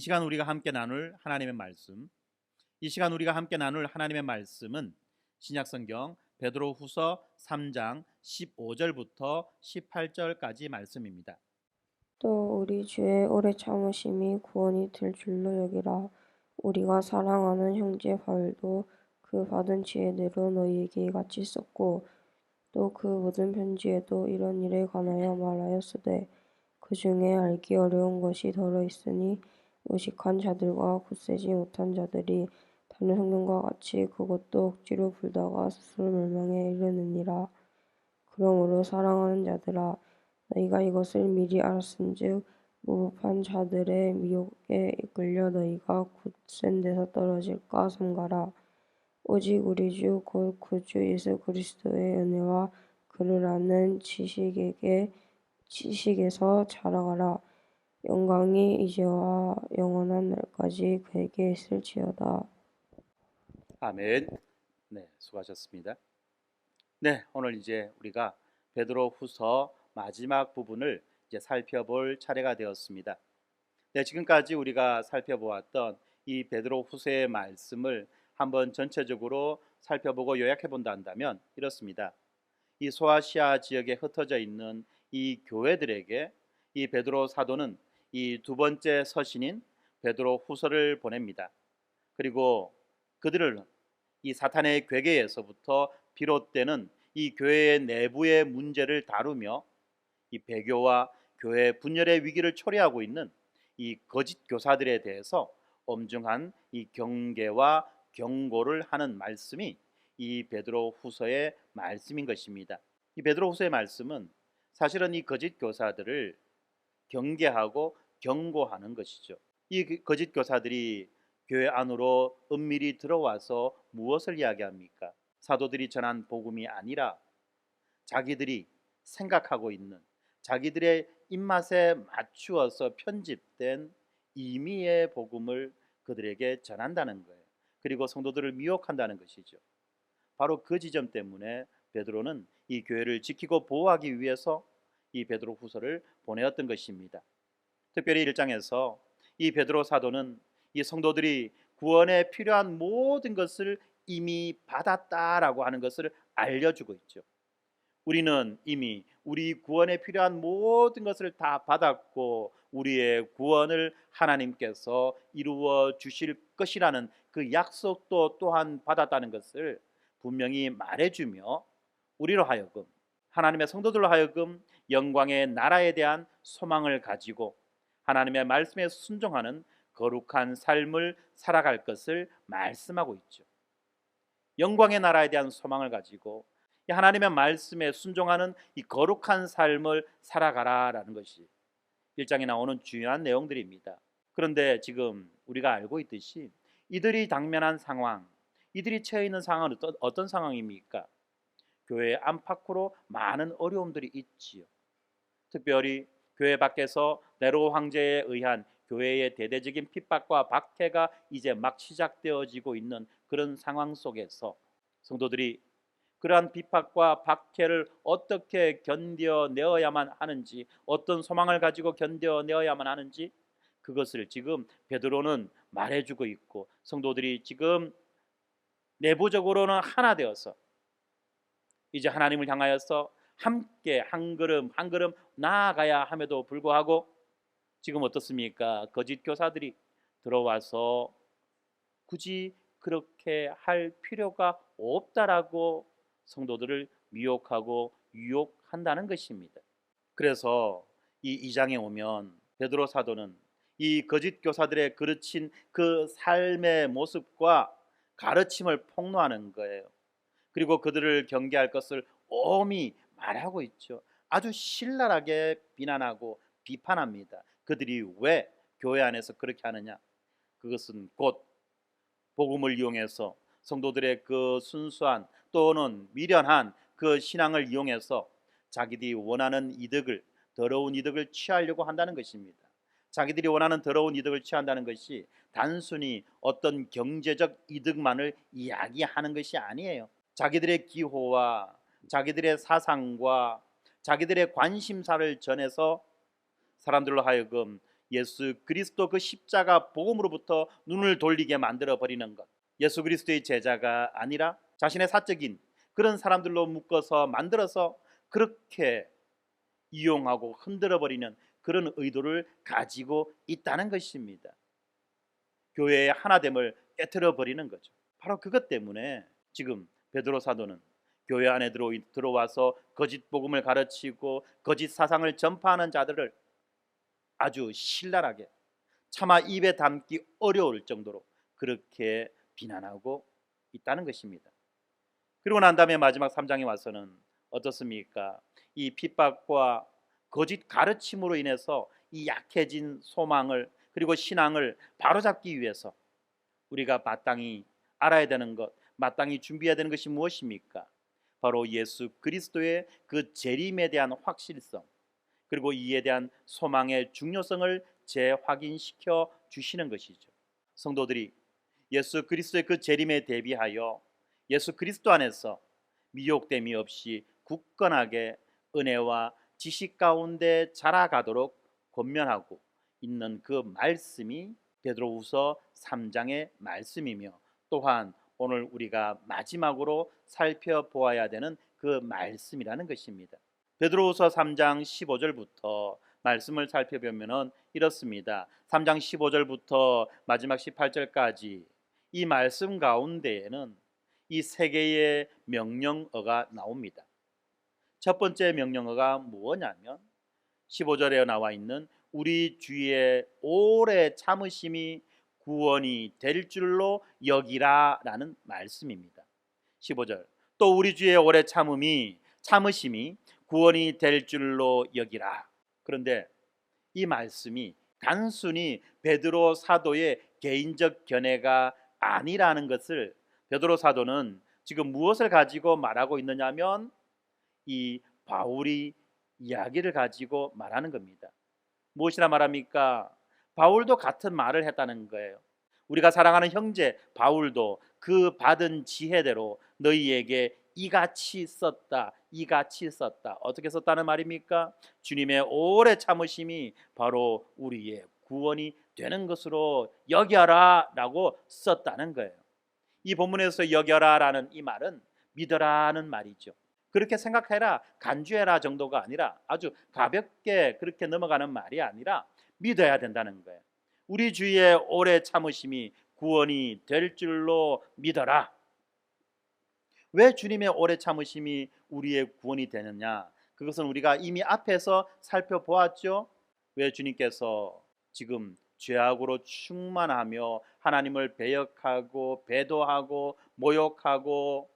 시간 우리가 함께 나눌 하나님의 말씀, 이 시간 우리가 함께 나눌 하나님의 말씀은 신약성경 베드로후서 3장 15절부터 18절까지 말씀입니다. 또 우리 주의 오래 참으심이 구원이 될 줄로 여기라. 우리가 사랑하는 형제 바울도 그 받은 지혜대로 너희에게 이같이 썼고 또 그 모든 편지에도 이런 일에 관하여 말하였으되 그 중에 알기 어려운 것이 더러 있으니 무식한 자들과 굳세지 못한 자들이 다른 성경과 같이 그것도 억지로 풀다가 스스로 멸망에 이르느니라. 그러므로 사랑하는 자들아, 너희가 이것을 미리 알았은즉 무법한 자들의 미혹에 이끌려 너희가 굳센 데서 떨어질까 삼가라. 오직 우리 주 곧 구주 예수 그리스도의 은혜와 그를 아는 지식에서 자라가라. 영광이 이제와 영원한 날까지 그에게 있을지어다. 아멘. 네, 수고하셨습니다. 네, 오늘 이제 우리가 베드로후서 마지막 부분을 이제 살펴볼 차례가 되었습니다. 네, 지금까지 우리가 살펴보았던 이 베드로후서의 말씀을 한번 전체적으로 살펴보고 요약해 본다 한다면 이렇습니다. 이 소아시아 지역에 흩어져 있는 이 교회들에게 이 베드로 사도는 이 두 번째 서신인 베드로후서를 보냅니다. 그리고 그들을 이 사탄의 괴계에서부터 비롯되는 이 교회의 내부의 문제를 다루며 이 배교와 교회 분열의 위기를 초래하고 있는 이 거짓 교사들에 대해서 엄중한 이 경계와 경고를 하는 말씀이 이 베드로후서의 말씀인 것입니다. 이 베드로후서의 말씀은 사실은 이 거짓 교사들을 경계하고 경고하는 것이죠. 이 거짓 교사들이 교회 안으로 은밀히 들어와서 무엇을 이야기합니까? 사도들이 전한 복음이 아니라 자기들이 생각하고 있는 자기들의 입맛에 맞추어서 편집된 임의의 복음을 그들에게 전한다는 거예요. 그리고 성도들을 미혹한다는 것이죠. 바로 그 지점 때문에 베드로는 이 교회를 지키고 보호하기 위해서 이 베드로후서를 보내었던 것입니다. 특별히 1장에서 이 베드로 사도는 이 성도들이 구원에 필요한 모든 것을 이미 받았다라고 하는 것을 알려주고 있죠. 우리는 이미 우리 구원에 필요한 모든 것을 다 받았고 우리의 구원을 하나님께서 이루어 주실 것이라는 그 약속도 또한 받았다는 것을 분명히 말해주며 우리로 하여금 하나님의 성도들로 하여금 영광의 나라에 대한 소망을 가지고 하나님의 말씀에 순종하는 거룩한 삶을 살아갈 것을 말씀하고 있죠. 영광의 나라에 대한 소망을 가지고 하나님의 말씀에 순종하는 이 거룩한 삶을 살아가라라는 것이 1장에 나오는 중요한 내용들입니다. 그런데 지금 우리가 알고 있듯이 이들이 당면한 상황, 이들이 처해 있는 상황은 어떤 상황입니까? 교회 안팎으로 많은 어려움들이 있지요. 특별히 교회 밖에서 네로 황제에 의한 교회의 대대적인 핍박과 박해가 이제 막 시작되어지고 있는 그런 상황 속에서 성도들이 그러한 비박과 박해를 어떻게 견뎌내어야만 하는지, 어떤 소망을 가지고 견뎌내어야만 하는지 그것을 지금 베드로는 말해주고 있고 성도들이 지금 내부적으로는 하나 되어서 이제 하나님을 향하여서 함께 한 걸음 한 걸음 나아가야 함에도 불구하고 지금 어떻습니까? 거짓 교사들이 들어와서 굳이 그렇게 할 필요가 없다라고 성도들을 미혹하고 유혹한다는 것입니다. 그래서 이 2장에 오면 베드로 사도는 이 거짓 교사들의 그르친 그 삶의 모습과 가르침을 폭로하는 거예요. 그리고 그들을 경계할 것을 엄히 말하고 있죠. 아주 신랄하게 비난하고 비판합니다. 그들이 왜 교회 안에서 그렇게 하느냐? 그것은 곧 복음을 이용해서 성도들의 그 순수한 또는 미련한 그 신앙을 이용해서 자기들이 원하는 이득을 더러운 이득을 취하려고 한다는 것입니다. 자기들이 원하는 더러운 이득을 취한다는 것이 단순히 어떤 경제적 이득만을 이야기하는 것이 아니에요. 자기들의 기호와 자기들의 사상과 자기들의 관심사를 전해서 사람들로 하여금 예수 그리스도 그 십자가 복음으로부터 눈을 돌리게 만들어 버리는 것, 예수 그리스도의 제자가 아니라 자신의 사적인 그런 사람들로 묶어서 만들어서 그렇게 이용하고 흔들어 버리는 그런 의도를 가지고 있다는 것입니다. 교회의 하나됨을 깨트려 버리는 거죠. 바로 그것 때문에 지금 베드로 사도는 교회 안에 들어와서 거짓 복음을 가르치고 거짓 사상을 전파하는 자들을 아주 신랄하게, 차마 입에 담기 어려울 정도로 그렇게 비난하고 있다는 것입니다. 그리고 난 다음에 마지막 3장에 와서는 어떻습니까? 이 핍박과 거짓 가르침으로 인해서 이 약해진 소망을 그리고 신앙을 바로잡기 위해서 우리가 마땅히 알아야 되는 것, 마땅히 준비해야 되는 것이 무엇입니까? 바로 예수 그리스도의 그 재림에 대한 확실성, 그리고 이에 대한 소망의 중요성을 재확인시켜 주시는 것이죠. 성도들이 예수 그리스도의 그 재림에 대비하여 예수 그리스도 안에서 미혹됨이 없이 굳건하게 은혜와 지식 가운데 자라가도록 권면하고 있는 그 말씀이 베드로후서 3장의 말씀이며, 또한 오늘 우리가 마지막으로 살펴보아야 되는 그 말씀이라는 것입니다. 베드로후서 3장 15절부터 말씀을 살펴보면 이렇습니다. 3장 15절부터 마지막 18절까지 이 말씀 가운데에는 이 세 개의 명령어가 나옵니다. 첫 번째 명령어가 무엇냐면 15절에 나와 있는 우리 주의 오래 참으심이 구원이 될 줄로 여기라 라는 말씀입니다. 15절, 또 우리 주의 오래 참으심이 구원이 될 줄로 여기라. 그런데 이 말씀이 단순히 베드로 사도의 개인적 견해가 아니라는 것을 베드로 사도는 지금 무엇을 가지고 말하고 있느냐면 이 바울이 이야기를 가지고 말하는 겁니다. 무엇이라 말합니까? 바울도 같은 말을 했다는 거예요. 우리가 사랑하는 형제 바울도 그 받은 지혜대로 너희에게 이같이 썼다. 어떻게 썼다는 말입니까? 주님의 오래 참으심이 바로 우리의 구원이 되는 것으로 여겨라 라고 썼다는 거예요. 이 본문에서 여겨라 라는 이 말은 믿어라는 말이죠. 그렇게 생각해라, 간주해라 정도가 아니라 아주 가볍게 그렇게 넘어가는 말이 아니라 믿어야 된다는 거예요. 우리 주의 오래 참으심이 구원이 될 줄로 믿어라. 왜 주님의 오래 참으심이 우리의 구원이 되느냐? 그것은 우리가 이미 앞에서 살펴보았죠. 왜 주님께서 지금 죄악으로 충만하며 하나님을 배역하고 배도하고 모욕하고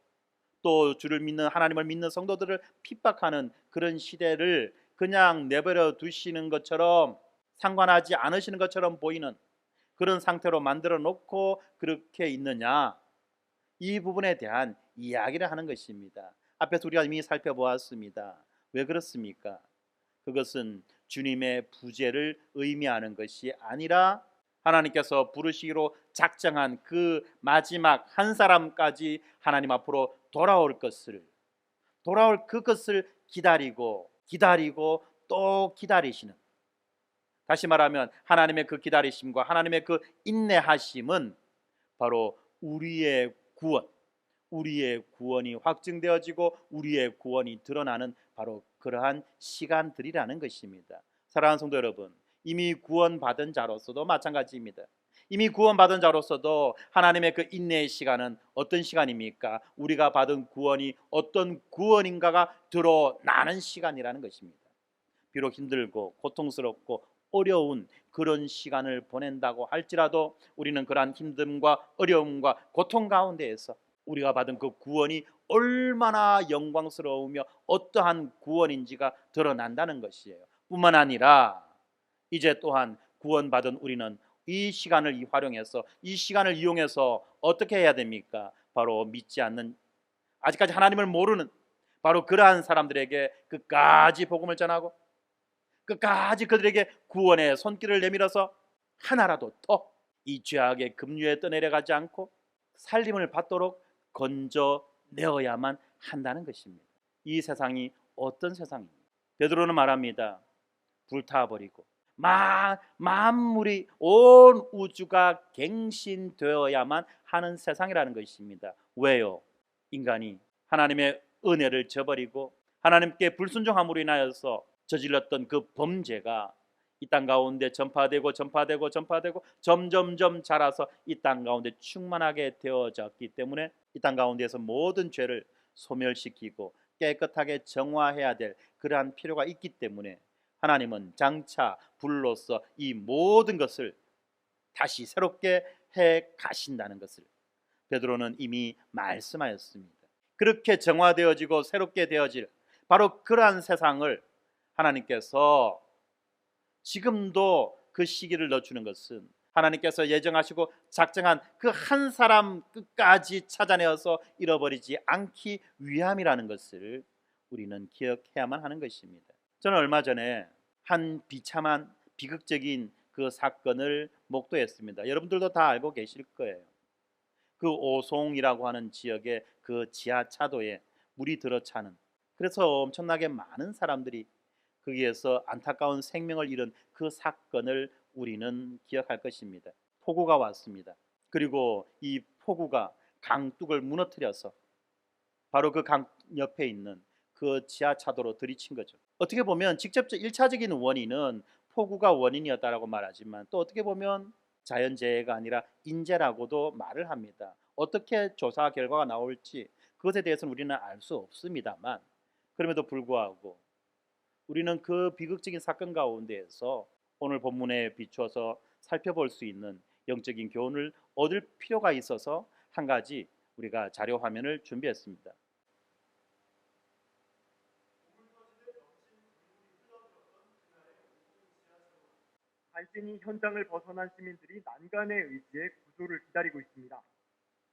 또 주를 믿는 하나님을 믿는 성도들을 핍박하는 그런 시대를 그냥 내버려 두시는 것처럼, 상관하지 않으시는 것처럼 보이는 그런 상태로 만들어 놓고 그렇게 있느냐? 이 부분에 대한 이야기를 하는 것입니다. 앞에서 우리가 이미 살펴보았습니다. 왜 그렇습니까? 그것은 주님의 부재를 의미하는 것이 아니라 하나님께서 부르시기로 작정한 그 마지막 한 사람까지 하나님 앞으로 돌아올 그것을 기다리고 또 기다리시는, 다시 말하면 하나님의 그 기다리심과 하나님의 그 인내하심은 바로 우리의 구원이 확증되어지고 우리의 구원이 드러나는 바로 그러한 시간들이라는 것입니다. 사랑하는 성도 여러분, 이미 구원받은 자로서도 마찬가지입니다. 이미 구원받은 자로서도 하나님의 그 인내의 시간은 어떤 시간입니까? 우리가 받은 구원이 어떤 구원인가가 드러나는 시간이라는 것입니다. 비록 힘들고 고통스럽고 어려운 그런 시간을 보낸다고 할지라도 우리는 그러한 힘듦과 어려움과 고통 가운데에서 우리가 받은 그 구원이 얼마나 영광스러우며 어떠한 구원인지가 드러난다는 것이에요. 뿐만 아니라 이제 또한 구원받은 우리는 이 시간을 활용해서, 이 시간을 이용해서 어떻게 해야 됩니까? 바로 믿지 않는, 아직까지 하나님을 모르는 바로 그러한 사람들에게 끝까지 복음을 전하고 끝까지 그들에게 구원의 손길을 내밀어서 하나라도 더 이 죄악의 급류에 떠내려가지 않고 살림을 받도록 건져내어야만 한다는 것입니다. 이 세상이 어떤 세상입니까? 베드로는 말합니다. 불타버리고 만물이 온 우주가 갱신되어야만 하는 세상이라는 것입니다. 왜요? 인간이 하나님의 은혜를 저버리고 하나님께 불순종함으로 인하여서 저질렀던 그 범죄가 이 땅 가운데 전파되고 점점점 자라서 이 땅 가운데 충만하게 되어졌기 때문에 이 땅 가운데에서 모든 죄를 소멸시키고 깨끗하게 정화해야 될 그러한 필요가 있기 때문에 하나님은 장차 불로서 이 모든 것을 다시 새롭게 해 가신다는 것을 베드로는 이미 말씀하였습니다. 그렇게 정화되어지고 새롭게 되어질 바로 그러한 세상을 하나님께서 지금도 그 시기를 넣어주는 것은 하나님께서 예정하시고 작정한 그 한 사람 끝까지 찾아내어서 잃어버리지 않기 위함이라는 것을 우리는 기억해야만 하는 것입니다. 저는 얼마 전에 한 비참한 비극적인 그 사건을 목도했습니다. 여러분들도 다 알고 계실 거예요. 그 오송이라고 하는 지역의 그 지하차도에 물이 들어차는, 그래서 엄청나게 많은 사람들이 거기에서 안타까운 생명을 잃은 그 사건을 우리는 기억할 것입니다. 폭우가 왔습니다. 그리고 이 폭우가 강둑을 무너뜨려서 바로 그 강 옆에 있는 그 지하차도로 들이친 거죠. 어떻게 보면 직접적 1차적인 원인은 폭우가 원인이었다라고 말하지만 또 어떻게 보면 자연재해가 아니라 인재라고도 말을 합니다. 어떻게 조사 결과가 나올지 그것에 대해서는 우리는 알 수 없습니다만, 그럼에도 불구하고 우리는 그 비극적인 사건 가운데에서 오늘 본문에 비추어서 살펴볼 수 있는 영적인 교훈을 얻을 필요가 있어서 한 가지 우리가 자료 화면을 준비했습니다. 간신히 현장을 벗어난 시민들이 난간의 의지에 구조를 기다리고 있습니다.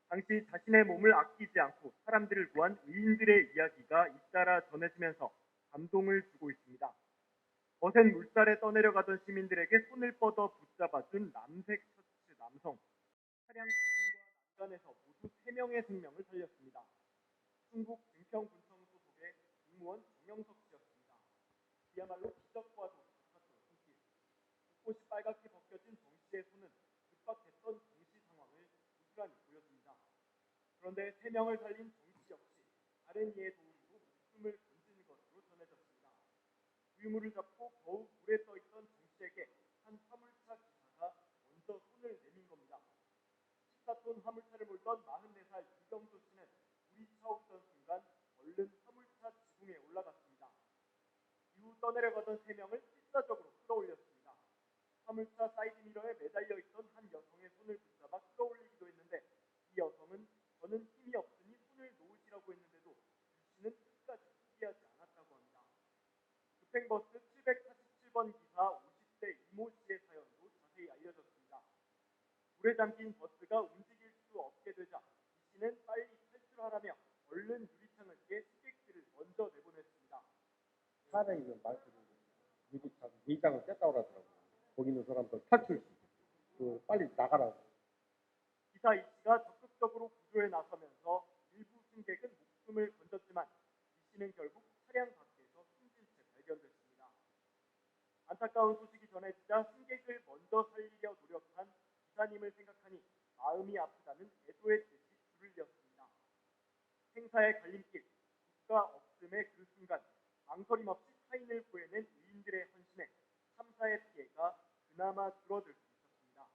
당시 자신의 몸을 아끼지 않고 사람들을 구한 의인들의 이야기가 잇따라 전해지면서 감동을 주고 있습니다. 거센 물살에 떠내려가던 시민들에게 손을 뻗어 붙잡아준 남색 셔츠 남성. 차량 지붕과 난간에서 모두 3명의 생명을 살렸습니다. 충북 증평군청 소속의 공무원 정영석 씨였습니다. 그야말로 기적과도 같았던 손길. 곳곳이 빨갛게 벗겨진 정 씨의 손은 급박했던 정씨 상황을 고스란히 보여줍니다. 그런데 3명을 살린 정 씨 역시 다른 이의 도움으로 목숨을 건진 것으로 전해졌습니다. 유물을 잡고 더욱 물에 떠있던 정 씨에게 한 화물차 기사가 먼저 손을 내민 겁니다. 14톤 화물차를 몰던 44살 이경조 씨는 물이 차오르던 순간 얼른 화물차 지붕에 올라갔습니다. 이후 떠내려가던 3명을 필사적으로 끌어올렸습니다. 화물차 사이드미러에 매달려 있던 한 여성의 손을 붙잡아 끌어올리기도 했는데 이 여성은 저는 힘이 없으니 손을 놓으시라고 했는데도 유 씨는 끝까지 포기하지 않았다고 합니다. 급행버스 747번 기사 50대 이모 씨의 사연도 자세히 알려졌습니다. 물에 잠긴 버스가 움직일 수 없게 되자 이 씨는 빨리 탈출하라며 얼른 유리창을 깨 승객들을 먼저 내보냈습니다. 사장이 좀 말씀을 유리창 4장을 깼다고 하더라고요. 거기 있는 사람들 탈출, 빨리 나가라고. 기사 이 씨가 적극적으로 구조에 나서면서 일부 승객은 목숨을 건졌지만 이 씨는 결국 차량 밖에서 숨진 채 발견됐습니다. 안타까운 소식이 전해지자 승객을 먼저 살리려 노력한 기사님을 생각하니 마음이 아프다는 애도의 뜻이 줄을 이었습니다. 생사의 갈림길, 국가 없음의 그 순간 망설임 없이 타인을 구해낸 의인들의 헌신에 참사의 피해가 그나마 줄어들 수 있었습니다.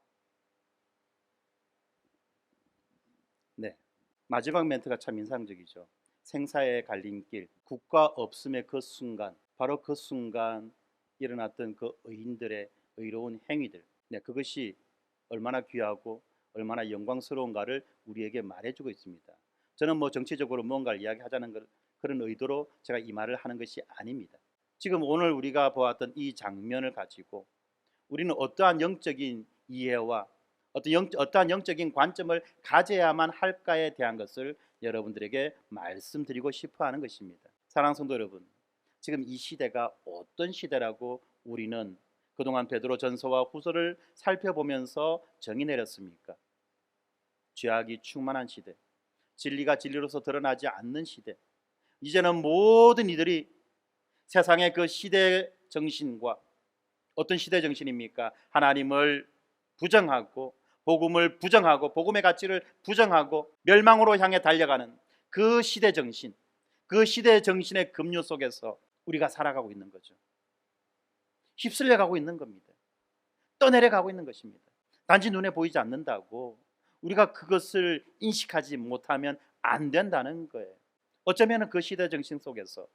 네, 마지막 멘트가 참 인상적이죠. 생사의 갈림길, 국가 없음의 그 순간, 바로 그 순간 일어났던 그 의인들의 의로운 행위들, 네, 그것이 얼마나 귀하고 얼마나 영광스러운가를 우리에게 말해주고 있습니다. 저는 정치적으로 무언가를 이야기하자는 그런 의도로 제가 이 말을 하는 것이 아닙니다. 지금 오늘 우리가 보았던 이 장면을 가지고 우리는 어떠한 영적인 이해와 어떠한 영적인 관점을 가져야만 할까에 대한 것을 여러분들에게 말씀드리고 싶어 하는 것입니다. 사랑하는 성도 여러분, 지금 이 시대가 어떤 시대라고 우리는 그동안 베드로 전서와 후서를 살펴보면서 정의 내렸습니까? 죄악이 충만한 시대, 진리가 진리로서 드러나지 않는 시대. 이제는 모든 이들이 세상의 그 시대 정신과 어떤 시대 정신입니까? 하나님을 부정하고 복음을 부정하고 복음의 가치를 부정하고 멸망으로 향해 달려가는 그 시대 정신, 그 시대 정신의 급류 속에서 우리가 살아가고 있는 거죠. 휩쓸려 가고 있는 겁니다. 떠내려 가고 있는 것입니다. 단지 눈에 보이지 않는다고 우리가 그것을 인식하지 못하면 안 된다는 거예요. 어쩌면 그 시대 정신 속에서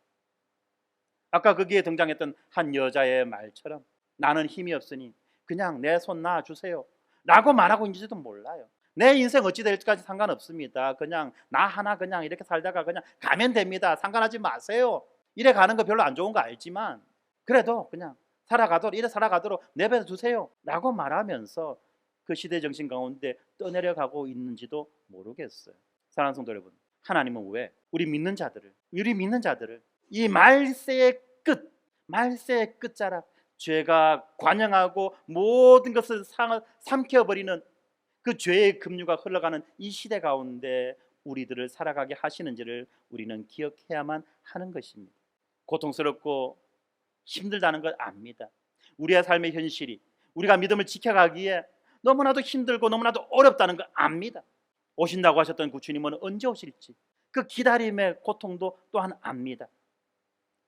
아까 거기에 등장했던 한 여자의 말처럼 나는 힘이 없으니 그냥 내 손 놔주세요 라고 말하고 있는지도 몰라요. 내 인생 어찌 될지까지 상관없습니다. 그냥 나 하나 그냥 이렇게 살다가 그냥 가면 됩니다. 상관하지 마세요. 이래 가는 거 별로 안 좋은 거 알지만 그래도 그냥 살아가도록 이래 살아가도록 내버려 두세요 라고 말하면서 그 시대 정신 가운데 떠내려 가고 있는지도 모르겠어요. 사랑하는 성도 여러분, 하나님은 왜 우리 믿는 자들을 이 말세의 끝자락, 죄가 관영하고 모든 것을 삼켜버리는 그 죄의 급류가 흘러가는 이 시대 가운데 우리들을 살아가게 하시는지를 우리는 기억해야만 하는 것입니다. 고통스럽고 힘들다는 걸 압니다. 우리의 삶의 현실이 우리가 믿음을 지켜가기에 너무나도 힘들고 너무나도 어렵다는 걸 압니다. 오신다고 하셨던 그 주님은 언제 오실지 그 기다림의 고통도 또한 압니다.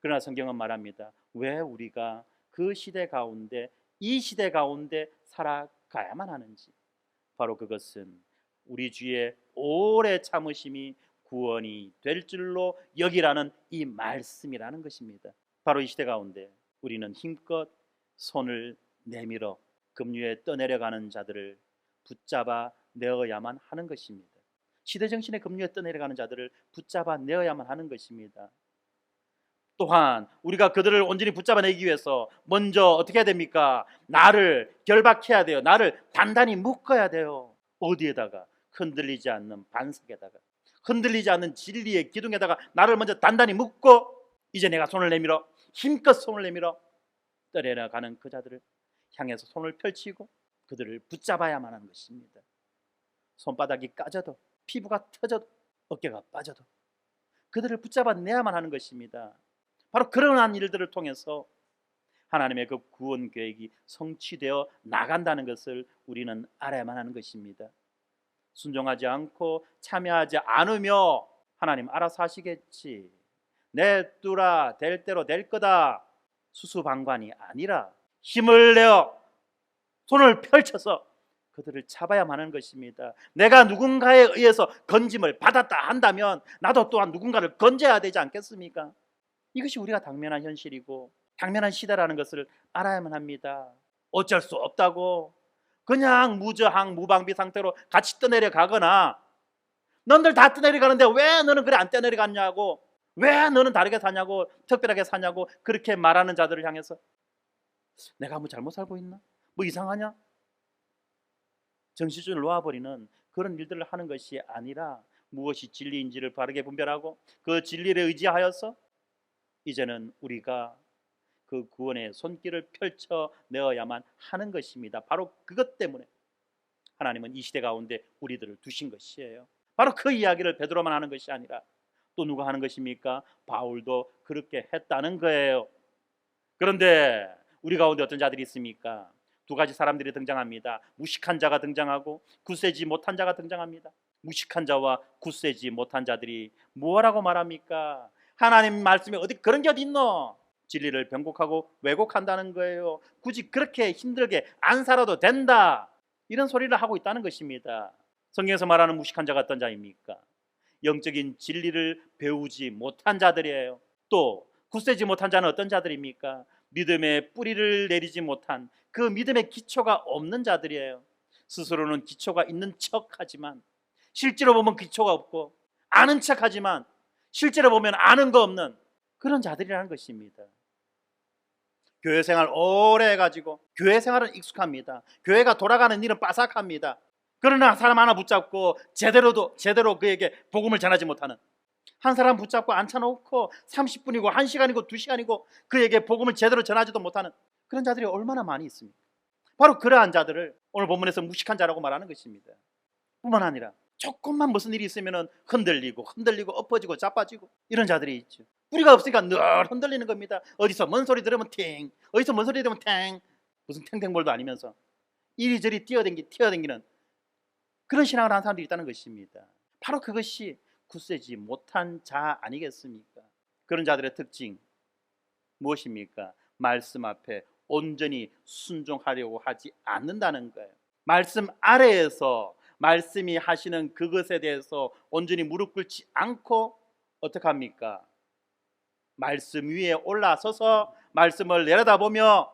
그러나 성경은 말합니다. 왜 우리가 그 시대 가운데 이 시대 가운데 살아가야만 하는지. 바로 그것은 우리 주의 오래 참으심이 구원이 될 줄로 여기라는 이 말씀이라는 것입니다. 바로 이 시대 가운데 우리는 힘껏 손을 내밀어 급류에 떠내려가는 자들을 붙잡아 내어야만 하는 것입니다. 시대 정신의 급류에 떠내려가는 자들을 붙잡아 내어야만 하는 것입니다. 또한 우리가 그들을 온전히 붙잡아내기 위해서 먼저 어떻게 해야 됩니까? 나를 결박해야 돼요. 나를 단단히 묶어야 돼요. 어디에다가? 흔들리지 않는 반석에다가, 흔들리지 않는 진리의 기둥에다가 나를 먼저 단단히 묶고 이제 내가 손을 내밀어 힘껏 손을 내밀어 떠내려가는 그 자들을 향해서 손을 펼치고 그들을 붙잡아야만 하는 것입니다. 손바닥이 까져도 피부가 터져도 어깨가 빠져도 그들을 붙잡아내야만 하는 것입니다. 바로 그러한 일들을 통해서 하나님의 그 구원 계획이 성취되어 나간다는 것을 우리는 알아야만 하는 것입니다. 순종하지 않고 참여하지 않으며 하나님 알아서 하시겠지, 내두라 될 대로 될 거다, 수수방관이 아니라 힘을 내어 손을 펼쳐서 그들을 잡아야만 하는 것입니다. 내가 누군가에 의해서 건짐을 받았다 한다면 나도 또한 누군가를 건져야 되지 않겠습니까? 이것이 우리가 당면한 현실이고 당면한 시대라는 것을 알아야만 합니다. 어쩔 수 없다고 그냥 무저항 무방비 상태로 같이 떠내려 가거나 너희들 다 떠내려 가는데 왜 너는 그래 안 떠내려 갔냐고, 왜 너는 다르게 사냐고, 특별하게 사냐고 그렇게 말하는 자들을 향해서 내가 뭐 잘못 살고 있나? 뭐 이상하냐? 정신줄을 놓아버리는 그런 일들을 하는 것이 아니라 무엇이 진리인지를 바르게 분별하고 그 진리를 의지하여서 이제는 우리가 그 구원의 손길을 펼쳐내어야만 하는 것입니다. 바로 그것 때문에 하나님은 이 시대 가운데 우리들을 두신 것이에요. 바로 그 이야기를 베드로만 하는 것이 아니라 또 누가 하는 것입니까? 바울도 그렇게 했다는 거예요. 그런데 우리 가운데 어떤 자들이 있습니까? 두 가지 사람들이 등장합니다. 무식한 자가 등장하고 굳세지 못한 자가 등장합니다. 무식한 자와 굳세지 못한 자들이 뭐라고 말합니까? 하나님 말씀에 어디 그런 게 어디 있노? 진리를 변곡하고 왜곡한다는 거예요. 굳이 그렇게 힘들게 안 살아도 된다, 이런 소리를 하고 있다는 것입니다. 성경에서 말하는 무식한 자가 어떤 자입니까? 영적인 진리를 배우지 못한 자들이에요. 또 굳세지 못한 자는 어떤 자들입니까? 믿음의 뿌리를 내리지 못한 그 믿음의 기초가 없는 자들이에요. 스스로는 기초가 있는 척하지만 실제로 보면 기초가 없고, 아는 척하지만 실제로 보면 아는 거 없는 그런 자들이라는 것입니다. 교회 생활 오래 해가지고 교회 생활은 익숙합니다. 교회가 돌아가는 일은 빠삭합니다. 그러나 사람 하나 붙잡고 제대로 그에게 복음을 전하지 못하는, 한 사람 붙잡고 앉혀놓고 30분이고 1시간이고 2시간이고 그에게 복음을 제대로 전하지도 못하는 그런 자들이 얼마나 많이 있습니까? 바로 그러한 자들을 오늘 본문에서 무식한 자라고 말하는 것입니다. 뿐만 아니라 조금만 무슨 일이 있으면 흔들리고 엎어지고 자빠지고 이런 자들이 있죠. 뿌리가 없으니까 늘 흔들리는 겁니다. 어디서 뭔 소리 들으면 팅, 어디서 뭔 소리 들으면 탱, 무슨 탱탱볼도 아니면서 이리저리 뛰어댕기는 그런 신앙을 하는 사람들이 있다는 것입니다. 바로 그것이 굳세지 못한 자 아니겠습니까? 그런 자들의 특징 무엇입니까? 말씀 앞에 온전히 순종하려고 하지 않는다는 거예요. 말씀 아래에서 말씀이 하시는 그것에 대해서 온전히 무릎 꿇지 않고 어떻게 합니까? 말씀 위에 올라서서 말씀을 내려다보며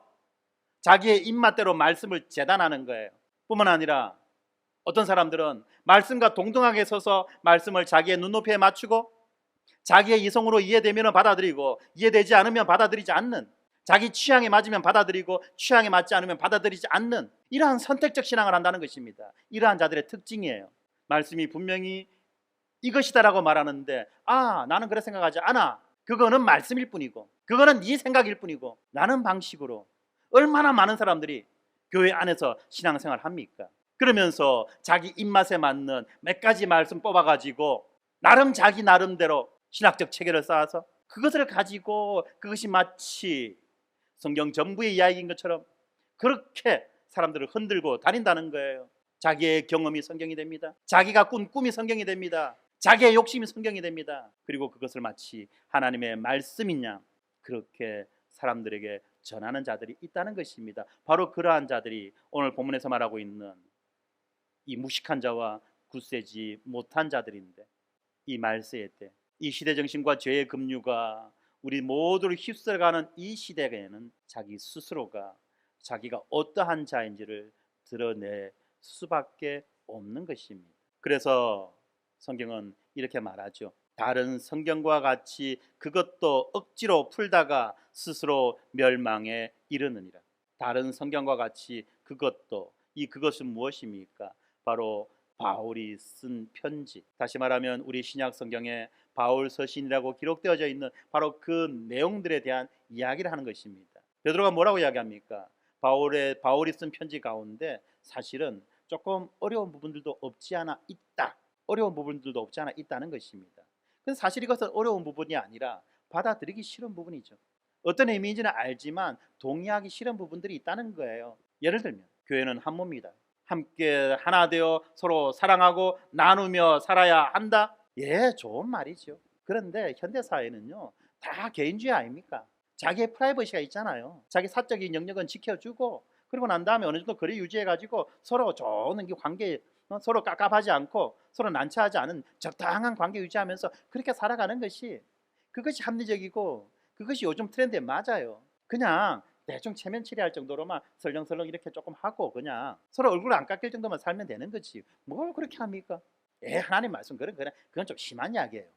자기의 입맛대로 말씀을 재단하는 거예요. 뿐만 아니라 어떤 사람들은 말씀과 동등하게 서서 말씀을 자기의 눈높이에 맞추고 자기의 이성으로 이해되면 받아들이고 이해되지 않으면 받아들이지 않는, 자기 취향에 맞으면 받아들이고 취향에 맞지 않으면 받아들이지 않는 이러한 선택적 신앙을 한다는 것입니다. 이러한 자들의 특징이에요. 말씀이 분명히 이것이다라고 말하는데 나는 그렇게 생각하지 않아. 그거는 말씀일 뿐이고 그거는 네 생각일 뿐이고 라는 방식으로 얼마나 많은 사람들이 교회 안에서 신앙생활을 합니까? 그러면서 자기 입맛에 맞는 몇 가지 말씀 뽑아가지고 자기 나름대로 신학적 체계를 쌓아서 그것을 가지고 그것이 마치 성경 전부의 이야기인 것처럼 그렇게 사람들을 흔들고 다닌다는 거예요. 자기의 경험이 성경이 됩니다. 자기가 꾼 꿈이 성경이 됩니다. 자기의 욕심이 성경이 됩니다. 그리고 그것을 마치 하나님의 말씀이냐 그렇게 사람들에게 전하는 자들이 있다는 것입니다. 바로 그러한 자들이 오늘 본문에서 말하고 있는 이 무식한 자와 굳세지 못한 자들인데, 이 말세의 때, 이 시대 정신과 죄의 급류가 우리 모두를 휩쓸어가는 이 시대에는 자기 스스로가 자기가 어떠한 자인지를 드러낼 수밖에 없는 것입니다. 그래서 성경은 이렇게 말하죠. 다른 성경과 같이 그것도 억지로 풀다가 스스로 멸망에 이르느니라. 다른 성경과 같이 그것은 무엇입니까? 바로 바울이 쓴 편지, 다시 말하면 우리 신약 성경에 바울 서신이라고 기록되어져 있는 바로 그 내용들에 대한 이야기를 하는 것입니다. 베드로가 뭐라고 이야기합니까? 바울이 쓴 편지 가운데 사실은 조금 어려운 부분들도 없지 않아 있다는 것입니다. 근데 사실 이것은 어려운 부분이 아니라 받아들이기 싫은 부분이죠. 어떤 의미인지는 알지만 동의하기 싫은 부분들이 있다는 거예요. 예를 들면 교회는 한 몸이다. 함께 하나 되어 서로 사랑하고 나누며 살아야 한다. 예, 좋은 말이죠. 그런데 현대사회는요 다 개인주의 아닙니까? 자기의 프라이버시가 있잖아요. 자기 사적인 영역은 지켜주고 그리고 난 다음에 어느 정도 거리 유지해가지고 서로 좋은 관계, 서로 깝깝하지 않고 서로 난처하지 않은 적당한 관계 유지하면서 그렇게 살아가는 그것이 합리적이고 그것이 요즘 트렌드에 맞아요. 그냥 대충 체면 처리할 정도로만 설렁설렁 이렇게 조금 하고 그냥 서로 얼굴 안 깎일 정도만 살면 되는 거지. 뭘 그렇게 합니까? 하나님 말씀 그건 좀 심한 이야기예요.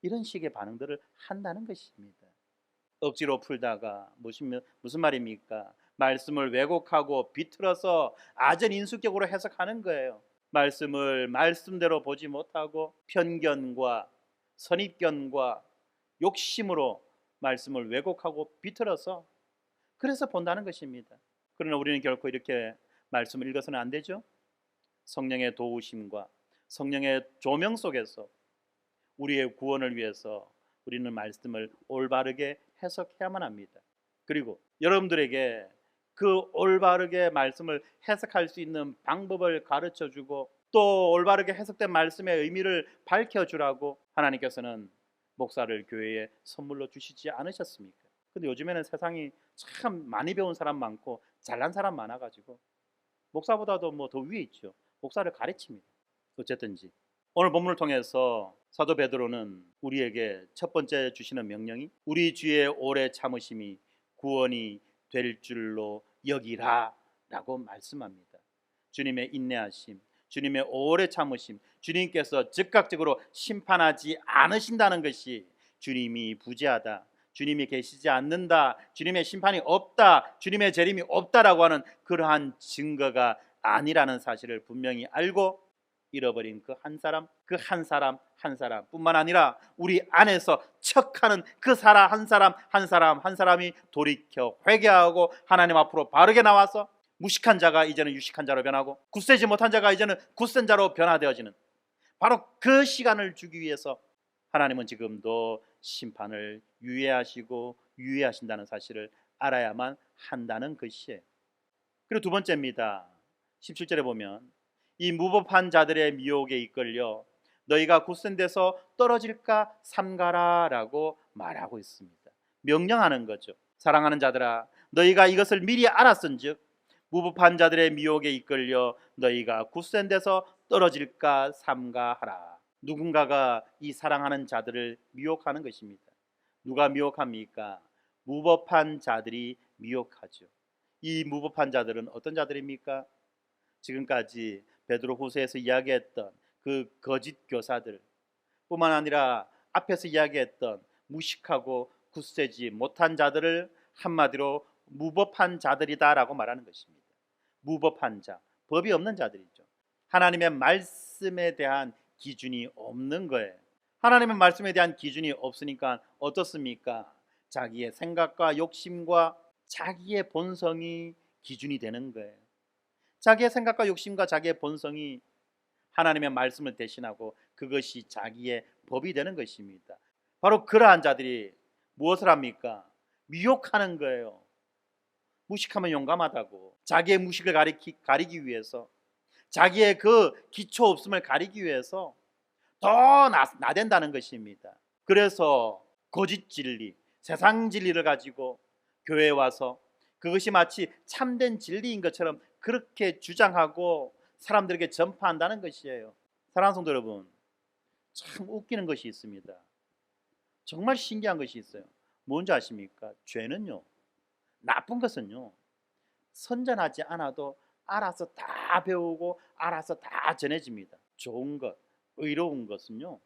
이런 식의 반응들을 한다는 것입니다. 억지로 풀다가 무슨 말입니까? 말씀을 왜곡하고 비틀어서 아전인수격으로 해석하는 거예요. 말씀을 말씀대로 보지 못하고 편견과 선입견과 욕심으로 말씀을 왜곡하고 비틀어서 그래서 본다는 것입니다. 그러나 우리는 결코 이렇게 말씀을 읽어서는 안 되죠. 성령의 도우심과 성령의 조명 속에서 우리의 구원을 위해서 우리는 말씀을 올바르게 해석해야만 합니다. 그리고 여러분들에게 그 올바르게 말씀을 해석할 수 있는 방법을 가르쳐주고 또 올바르게 해석된 말씀의 의미를 밝혀주라고 하나님께서는 목사를 교회에 선물로 주시지 않으셨습니까? 근데 요즘에는 세상이 참 많이 배운 사람 많고 잘난 사람 많아가지고 목사보다도 더 위에 있죠. 목사를 가르칩니다. 어쨌든지 오늘 본문을 통해서 사도 베드로는 우리에게 첫 번째 주시는 명령이 우리 주의 오래 참으심이 구원이 될 줄로 여기라 라고 말씀합니다. 주님의 인내하심, 주님의 오래 참으심, 주님께서 즉각적으로 심판하지 않으신다는 것이 주님이 부재하다, 주님이 계시지 않는다, 주님의 심판이 없다, 주님의 재림이 없다라고 하는 그러한 증거가 아니라는 사실을 분명히 알고 잃어버린 그 한 사람 뿐만 아니라 우리 안에서 척하는 그 한 사람이 돌이켜 회개하고 하나님 앞으로 바르게 나와서 무식한 자가 이제는 유식한 자로 변하고 굳세지 못한 자가 이제는 굳센 자로 변화되어지는 바로 그 시간을 주기 위해서 하나님은 지금도 심판을 유예하신다는 사실을 알아야만 한다는 것이에요. 그리고 두 번째입니다. 17절에 보면 이 무법한 자들의 미혹에 이끌려 너희가 굳센 데서 떨어질까 삼가라라고 말하고 있습니다. 명령하는 거죠. 사랑하는 자들아, 너희가 이것을 미리 알았은즉 무법한 자들의 미혹에 이끌려 너희가 굳센 데서 떨어질까 삼가하라. 누군가가 이 사랑하는 자들을 미혹하는 것입니다. 누가 미혹합니까? 무법한 자들이 미혹하죠. 이 무법한 자들은 어떤 자들입니까? 지금까지 베드로후서에서 이야기했던 그 거짓 교사들 뿐만 아니라 앞에서 이야기했던 무식하고 굳세지 못한 자들을 한마디로 무법한 자들이다라고 말하는 것입니다. 무법한 자, 법이 없는 자들이죠. 하나님의 말씀에 대한 기준이 없는 거예요. 하나님의 말씀에 대한 기준이 없으니까 어떻습니까? 자기의 생각과 욕심과 자기의 본성이 기준이 되는 거예요. 자기의 생각과 욕심과 자기의 본성이 하나님의 말씀을 대신하고 그것이 자기의 법이 되는 것입니다. 바로 그러한 자들이 무엇을 합니까? 미혹하는 거예요. 무식하면 용감하다고, 자기의 무식을 가리기 위해서, 자기의 그 기초 없음을 가리기 위해서 더 나댄다는 것입니다. 그래서 거짓 진리, 세상 진리를 가지고 교회에 와서 그것이 마치 참된 진리인 것처럼 그렇게 주장하고 사람들에게 전파한다는 것이에요. 사랑하는 성도 여러분, 참 웃기는 것이 있습니다. 정말 신기한 것이 있어요. 뭔지 아십니까? 죄는요, 나쁜 것은요, 선전하지 않아도 알아서 다 배우고 알아서 다 전해집니다. 좋은 것, 의로운 것은요,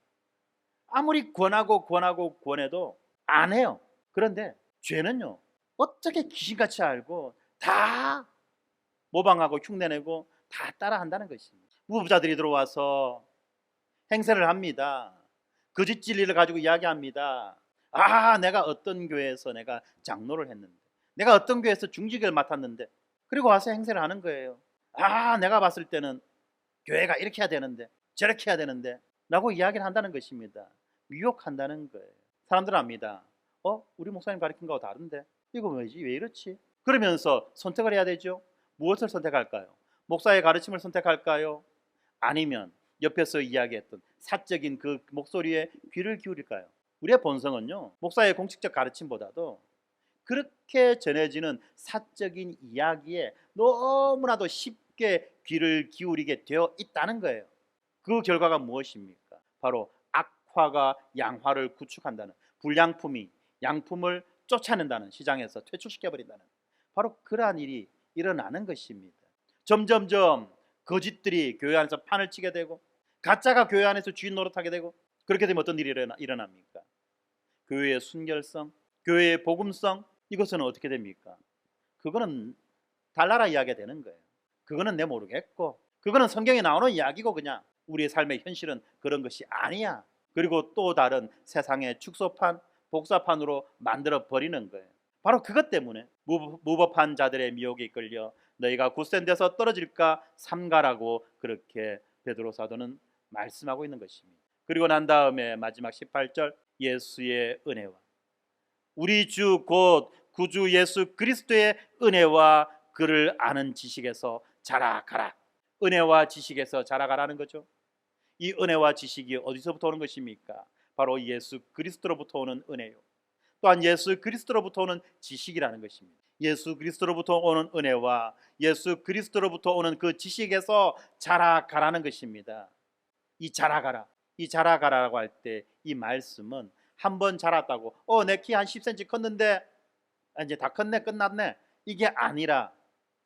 아무리 권해도 안 해요. 그런데 죄는요, 어떻게 귀신같이 알고 다 모방하고 흉내내고 다 따라한다는 것입니다. 무법자들이 들어와서 행세를 합니다. 거짓 진리를 가지고 이야기합니다. 내가 어떤 교회에서 내가 장로를 했는데, 내가 어떤 교회에서 중직을 맡았는데, 그리고 와서 행세를 하는 거예요. 내가 봤을 때는 교회가 이렇게 해야 되는데 저렇게 해야 되는데 라고 이야기를 한다는 것입니다. 미혹한다는 거예요. 사람들은 압니다. 우리 목사님 가르친 거하고 다른데 이거 왜지? 왜 이렇지? 그러면서 선택을 해야 되죠. 무엇을 선택할까요? 목사의 가르침을 선택할까요? 아니면 옆에서 이야기했던 사적인 그 목소리에 귀를 기울일까요? 우리의 본성은요, 목사의 공식적 가르침보다도 그렇게 전해지는 사적인 이야기에 너무나도 쉽게 귀를 기울이게 되어 있다는 거예요. 그 결과가 무엇입니까? 바로 악화가 양화를 구축한다는, 불량품이 양품을 쫓아낸다는, 시장에서 퇴출시켜버린다는, 바로 그러한 일이 일어나는 것입니다. 점점점 거짓들이 교회 안에서 판을 치게 되고 가짜가 교회 안에서 주인 노릇하게 되고, 그렇게 되면 어떤 일이 일어납니까? 교회의 순결성, 교회의 복음성, 이것은 어떻게 됩니까? 그거는 달나라 이야기가 되는 거예요. 그거는 내 모르겠고, 그거는 성경에 나오는 이야기고, 그냥 우리의 삶의 현실은 그런 것이 아니야. 그리고 또 다른 세상의 축소판, 복사판으로 만들어 버리는 거예요. 바로 그것 때문에 무법한 자들의 미혹에 이끌려 너희가 굳센 데서 떨어질까 삼가라고 그렇게 베드로 사도는 말씀하고 있는 것입니다. 그리고 난 다음에 마지막 18절, 예수의 은혜와 우리 주 곧 구주 예수 그리스도의 은혜와 그를 아는 지식에서 자라가라. 은혜와 지식에서 자라가라는 거죠. 이 은혜와 지식이 어디서부터 오는 것입니까? 바로 예수 그리스도로부터 오는 은혜요, 또한 예수 그리스도로부터 오는 지식이라는 것입니다. 예수 그리스도로부터 오는 은혜와 예수 그리스도로부터 오는 그 지식에서 자라가라는 것입니다. 이 자라가라고 할 때 이 말씀은 한 번 자랐다고 내 키 한 10cm 컸는데 이제 다 컸네, 끝났네, 이게 아니라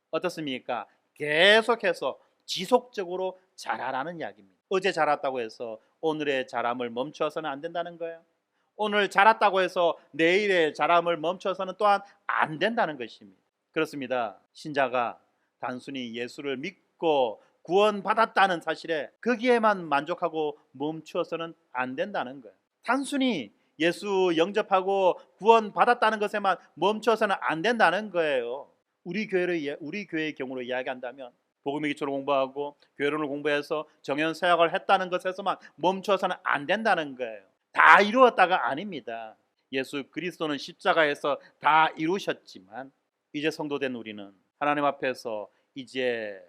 어떻습니까? 계속해서 지속적으로 자라라는 이야기입니다. 어제 자랐다고 해서 오늘의 자람을 멈춰서는 안 된다는 거예요. 오늘 자랐다고 해서 내일의 자람을 멈춰서는 또한 안 된다는 것입니다. 그렇습니다. 신자가 단순히 예수를 믿고 구원받았다는 사실에 거기에만 만족하고 멈추어서는 안 된다는 거예요. 단순히 예수 영접하고 구원받았다는 것에만 멈춰서는 안 된다는 거예요. 우리 교회의 경우로 이야기한다면 복음의 기초를 공부하고 교회론을 공부해서 정연 사역을 했다는 것에서만 멈춰서는 안 된다는 거예요. 다 이루었다가 아닙니다. 예수 그리스도는 십자가에서 다 이루셨지만 이제 성도된 우리는 하나님 앞에서 이제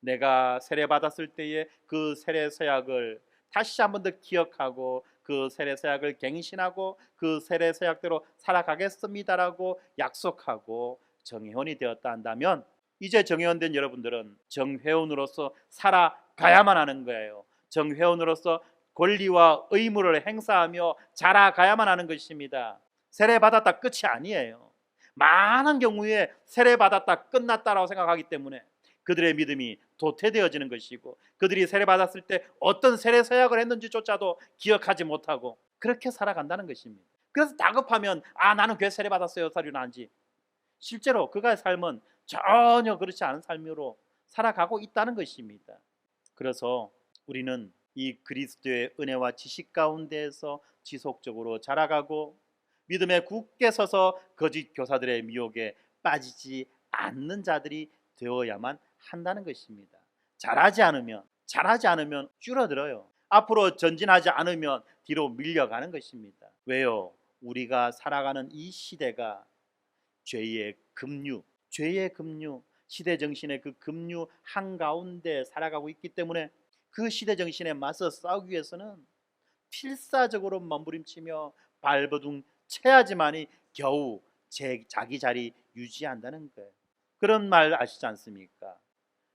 내가 세례 받았을 때의 그 세례 서약을 다시 한 번 더 기억하고 그 세례 서약을 갱신하고 그 세례 서약대로 살아가겠습니다라고 약속하고 정회원이 되었다 한다면 이제 정회원된 여러분들은 정회원으로서 살아가야만 하는 거예요. 정회원으로서 권리와 의무를 행사하며 자라가야만 하는 것입니다. 세례 받았다 끝이 아니에요. 많은 경우에 세례 받았다 끝났다라고 생각하기 때문에 그들의 믿음이 도태되어지는 것이고 그들이 세례 받았을 때 어떤 세례 서약을 했는지조차도 기억하지 못하고 그렇게 살아간다는 것입니다. 그래서 다급하면 나는 교회 세례 받았어요 소리는 하지 실제로 그가의 삶은 전혀 그렇지 않은 삶으로 살아가고 있다는 것입니다. 그래서 우리는 이 그리스도의 은혜와 지식 가운데에서 지속적으로 자라가고 믿음에 굳게 서서 거짓 교사들의 미혹에 빠지지 않는 자들이 되어야만 한다는 것입니다. 잘하지 않으면 줄어들어요. 앞으로 전진하지 않으면 뒤로 밀려가는 것입니다. 왜요? 우리가 살아가는 이 시대가 죄의 급류, 시대 정신의 그 급류 한가운데 살아가고 있기 때문에 그 시대 정신에 맞서 싸우기 위해서는 필사적으로 몸부림치며 발버둥 쳐야지만이 겨우 자기 자리 유지한다는 거예요. 그런 말 아시지 않습니까?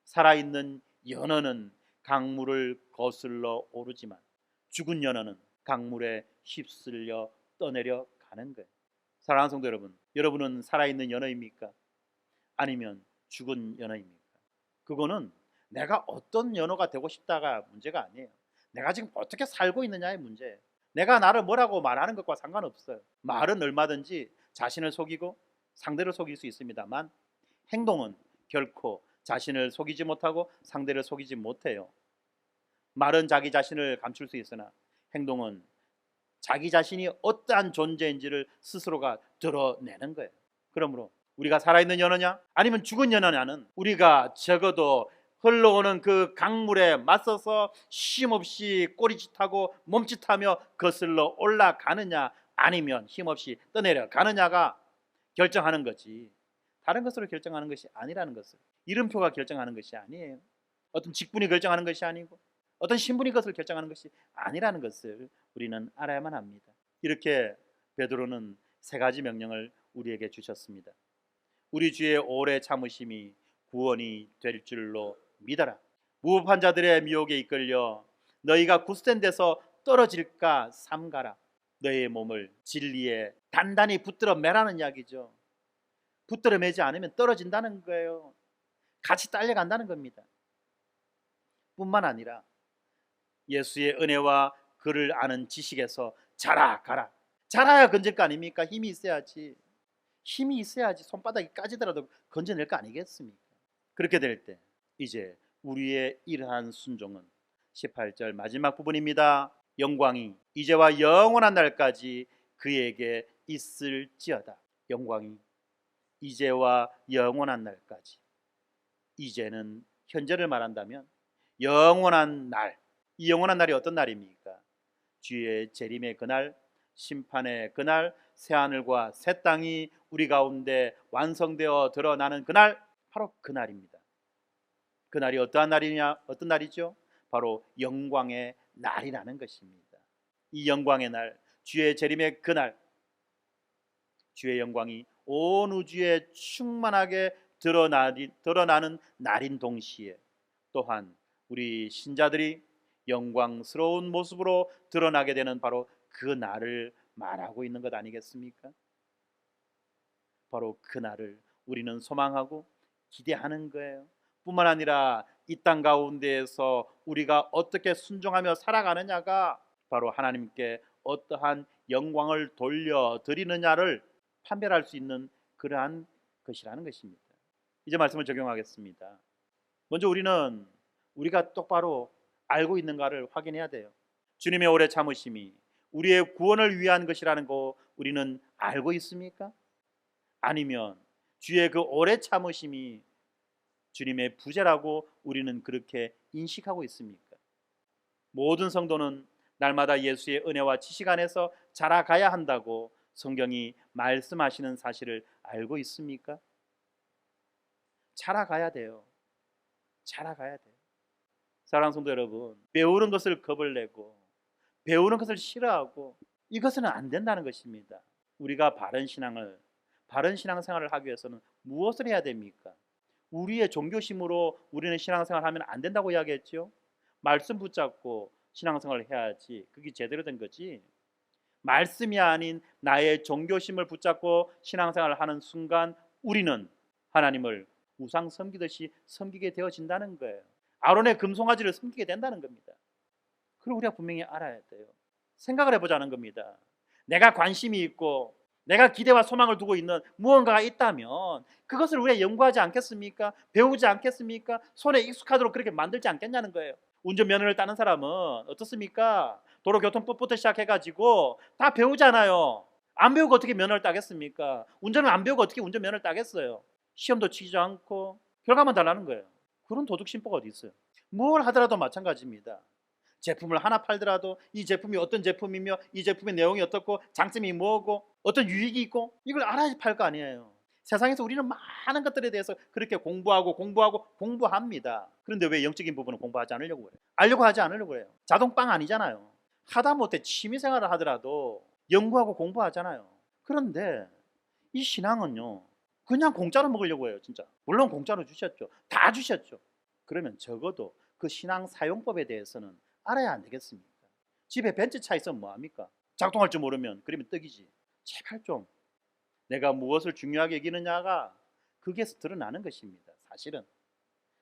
살아있는 연어는 강물을 거슬러 오르지만 죽은 연어는 강물에 휩쓸려 떠내려 가는 거예요. 사랑하는 성도 여러분, 여러분은 살아있는 연어입니까? 아니면 죽은 연어입니까? 그거는 내가 어떤 연어가 되고 싶다가 문제가 아니에요. 내가 지금 어떻게 살고 있느냐의 문제예요. 내가 나를 뭐라고 말하는 것과 상관없어요. 말은 얼마든지 자신을 속이고 상대를 속일 수 있습니다만 행동은 결코 자신을 속이지 못하고 상대를 속이지 못해요. 말은 자기 자신을 감출 수 있으나 행동은 자기 자신이 어떠한 존재인지를 스스로가 드러내는 거예요. 그러므로 우리가 살아있는 연어냐 아니면 죽은 연어냐는 우리가 적어도 흘러오는 그 강물에 맞서서 쉼없이 꼬리짓하고 몸짓하며 거슬러 올라가느냐 아니면 힘없이 떠내려 가느냐가 결정하는 거지 다른 것으로 결정하는 것이 아니라는 것을 이름표가 결정하는 것이 아니에요. 어떤 직분이 결정하는 것이 아니고 어떤 신분이 그것을 결정하는 것이 아니라는 것을 우리는 알아야만 합니다. 이렇게 베드로는 세 가지 명령을 우리에게 주셨습니다. 우리 주의 오래 참으심이 구원이 될 줄로 믿어라. 무법한 자들의 미혹에 이끌려 너희가 굳센 데서 떨어질까 삼가라. 너희의 몸을 진리에 단단히 붙들어 매라는 이야기죠. 붙들어 매지 않으면 떨어진다는 거예요. 같이 딸려간다는 겁니다. 뿐만 아니라 예수의 은혜와 그를 아는 지식에서 자라가라. 자라야 건질 거 아닙니까? 힘이 있어야지 손바닥이 까지더라도 건져낼 거 아니겠습니까? 그렇게 될 때 이제 우리의 이러한 순종은 18절 마지막 부분입니다. 영광이 이제와 영원한 날까지 그에게 있을지어다. 영광이 이제와 영원한 날까지. 이제는 현재를 말한다면 영원한 날, 이 영원한 날이 어떤 날입니까? 주의 재림의 그날, 심판의 그날, 새하늘과 새 땅이 우리 가운데 완성되어 드러나는 그날, 바로 그날입니다. 그날이 어떠한 날이냐? 어떤 날이죠? 바로 영광의 날이라는 것입니다. 이 영광의 날, 주의 재림의 그날, 주의 영광이 온 우주에 충만하게 드러나는 날인 동시에 또한 우리 신자들이 영광스러운 모습으로 드러나게 되는 바로 그 날을 말하고 있는 것 아니겠습니까? 바로 그 날을 우리는 소망하고 기대하는 거예요. 뿐만 아니라 이 땅 가운데에서 우리가 어떻게 순종하며 살아가느냐가 바로 하나님께 어떠한 영광을 돌려드리느냐를 판별할 수 있는 그러한 것이라는 것입니다. 이제 말씀을 적용하겠습니다. 먼저 우리가 똑바로 알고 있는가를 확인해야 돼요. 주님의 오래 참으심이 우리의 구원을 위한 것이라는 거 우리는 알고 있습니까? 아니면 주의 그 오래 참으심이 주님의 부재라고 우리는 그렇게 인식하고 있습니까? 모든 성도는 날마다 예수의 은혜와 지식 안에서 자라가야 한다고 성경이 말씀하시는 사실을 알고 있습니까? 자라가야 돼요. 자라가야 돼요. 사랑하는 성도 여러분, 배우는 것을 겁을 내고 배우는 것을 싫어하고 이것은 안 된다는 것입니다. 우리가 바른 신앙생활을 하기 위해서는 무엇을 해야 됩니까? 우리의 종교심으로 우리는 신앙생활을 하면 안 된다고 이야기했죠. 말씀 붙잡고 신앙생활을 해야지 그게 제대로 된 거지. 말씀이 아닌 나의 종교심을 붙잡고 신앙생활을 하는 순간 우리는 하나님을 우상 섬기듯이 섬기게 되어진다는 거예요. 아론의 금송아지를 섬기게 된다는 겁니다. 그리고 우리가 분명히 알아야 돼요. 생각을 해보자는 겁니다. 내가 관심이 있고 내가 기대와 소망을 두고 있는 무언가가 있다면 그것을 우리가 연구하지 않겠습니까? 배우지 않겠습니까? 손에 익숙하도록 그렇게 만들지 않겠냐는 거예요. 운전면허를 따는 사람은 어떻습니까? 도로교통법부터 시작해가지고 다 배우잖아요. 안 배우고 어떻게 면허를 따겠습니까? 운전을 안 배우고 어떻게 운전면허를 따겠어요? 시험도 치지 않고 결과만 달라는 거예요. 그런 도덕심보가 어디 있어요? 뭘 하더라도 마찬가지입니다. 제품을 하나 팔더라도 이 제품이 어떤 제품이며 이 제품의 내용이 어떻고 장점이 뭐고 어떤 유익이 있고 이걸 알아야 팔 거 아니에요. 세상에서 우리는 많은 것들에 대해서 그렇게 공부합니다. 그런데 왜 영적인 부분은 공부하지 않으려고 그래요? 알려고 하지 않으려고 그래요. 자동빵 아니잖아요. 하다못해 취미생활을 하더라도 연구하고 공부하잖아요. 그런데 이 신앙은요 그냥 공짜로 먹으려고 해요. 진짜 물론 공짜로 주셨죠. 다 주셨죠. 그러면 적어도 그 신앙 사용법에 대해서는 알아야 안 되겠습니까? 집에 벤츠차 있으면 뭐합니까? 작동할 줄 모르면 그러면 떡이지. 제발 좀 내가 무엇을 중요하게 여기느냐가 거기에서 드러나는 것입니다.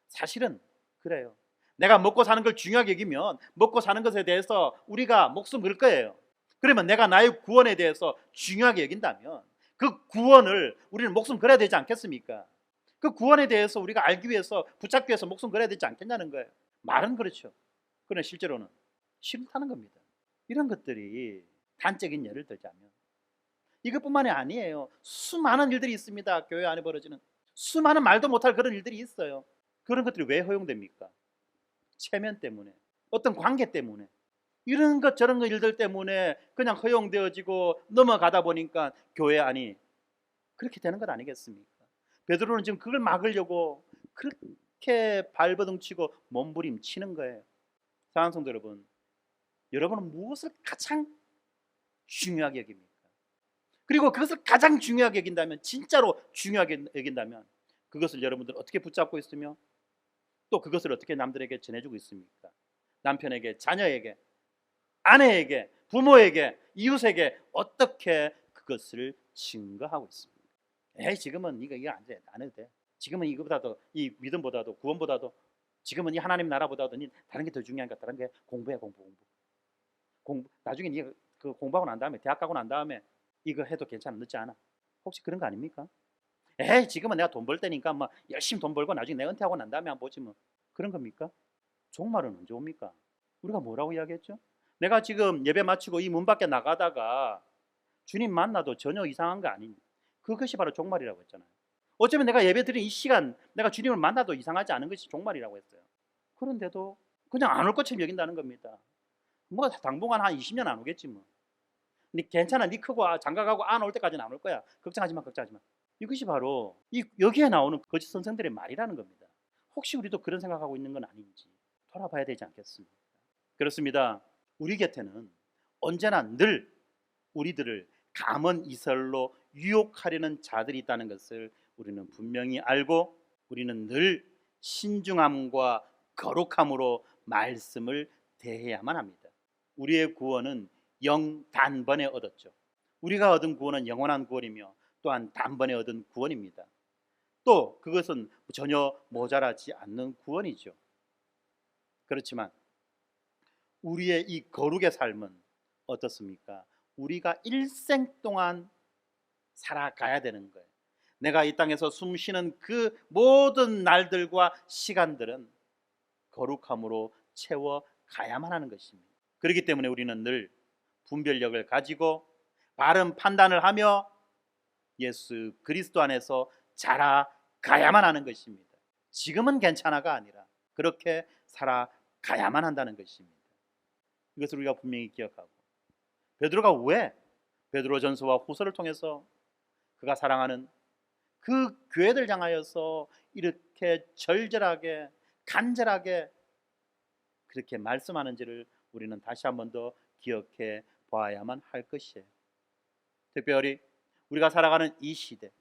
사실은 그래요. 내가 먹고 사는 걸 중요하게 여기면 먹고 사는 것에 대해서 우리가 목숨 걸 거예요. 그러면 내가 나의 구원에 대해서 중요하게 여긴다면 그 구원을 우리는 목숨 걸어야 되지 않겠습니까? 그 구원에 대해서 우리가 알기 위해서 붙잡기 위해서 목숨 걸어야 되지 않겠냐는 거예요. 말은 그렇죠. 그러나 실제로는 싫다는 겁니다. 이런 것들이 단적인 예를 들자면 이것뿐만이 아니에요. 수많은 일들이 있습니다. 교회 안에 벌어지는 수많은 말도 못할 그런 일들이 있어요. 그런 것들이 왜 허용됩니까? 체면 때문에, 어떤 관계 때문에, 이런 것 저런 것 일들 때문에 그냥 허용되어지고 넘어가다 보니까 교회 안이 그렇게 되는 것 아니겠습니까? 베드로는 지금 그걸 막으려고 그렇게 발버둥치고 몸부림치는 거예요. 사랑하는 성도 여러분, 여러분은 무엇을 가장 중요하게 여깁니까? 그리고 그것을 가장 중요하게 여긴다면, 진짜로 중요하게 여긴다면 그것을 여러분들 어떻게 붙잡고 있으며 또 그것을 어떻게 남들에게 전해주고 있습니까? 남편에게, 자녀에게, 아내에게, 부모에게, 이웃에게 어떻게 그것을 증거하고 있습니까? 에이 지금은 이거 안 해도 돼. 지금은 이거보다도 이 믿음보다도 구원보다도 지금은 이 하나님 나라보다도 다른 게 더 중요하니까 다른 게 공부해. 공부 나중에 네가 그 공부하고 난 다음에 대학 가고 난 다음에 이거 해도 괜찮아. 늦지 않아. 혹시 그런 거 아닙니까? 에이 지금은 내가 돈 벌 때니까 뭐 열심히 돈 벌고 나중에 내가 은퇴하고 난 다음에 한번 보지 뭐. 그런 겁니까? 종말은 언제 옵니까? 우리가 뭐라고 이야기했죠? 내가 지금 예배 마치고 이 문 밖에 나가다가 주님 만나도 전혀 이상한 거 아닌 그것이 바로 종말이라고 했잖아요. 어쩌면 내가 예배 드린 이 시간 내가 주님을 만나도 이상하지 않은 것이 종말이라고 했어요. 그런데도 그냥 안 올 것처럼 여긴다는 겁니다. 뭐 당분간 한 20년 안 오겠지 뭐. 괜찮아, 네 크고 장가가고 안 올 때까지는 안 올 거야. 걱정하지 마. 이것이 바로 여기에 나오는 거짓 선생들의 말이라는 겁니다. 혹시 우리도 그런 생각하고 있는 건 아닌지 돌아봐야 되지 않겠습니까? 그렇습니다. 우리 곁에는 언제나 늘 우리들을 감언 이설로 유혹하려는 자들이 있다는 것을 우리는 분명히 알고 우리는 늘 신중함과 거룩함으로 말씀을 대해야만 합니다. 우리의 구원은 영단번에 얻었죠. 우리가 얻은 구원은 영원한 구원이며 또한 단번에 얻은 구원입니다. 또 그것은 전혀 모자라지 않는 구원이죠. 그렇지만 우리의 이 거룩의 삶은 어떻습니까? 우리가 일생 동안 살아가야 되는 거예요. 내가 이 땅에서 숨 쉬는 그 모든 날들과 시간들은 거룩함으로 채워가야만 하는 것입니다. 그렇기 때문에 우리는 늘 분별력을 가지고 바른 판단을 하며 예수 그리스도 안에서 자라가야만 하는 것입니다. 지금은 괜찮아가 아니라 그렇게 살아가야만 한다는 것입니다. 이것을 우리가 분명히 기억하고 베드로가 왜 베드로전서와 후서를 통해서 그가 사랑하는 그 교회들 향하여서 이렇게 그렇게 절절하게 간절하게 그렇게 말씀하는지를 우리는 다시 한 번 더 기억해 보아야만 할 것이에요. 특별히 우리가 살아가는 이 시대,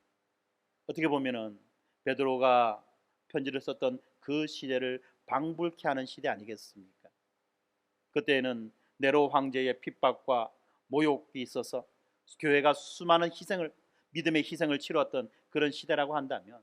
어떻게 보면은 베드로가 편지를 썼던 그 시대를 방불케 하는 시대 아니겠습니까? 그때에는 네로 황제의 핍박과 모욕이 있어서 교회가 수많은 믿음의 희생을 치렀던 그런 시대라고 한다면,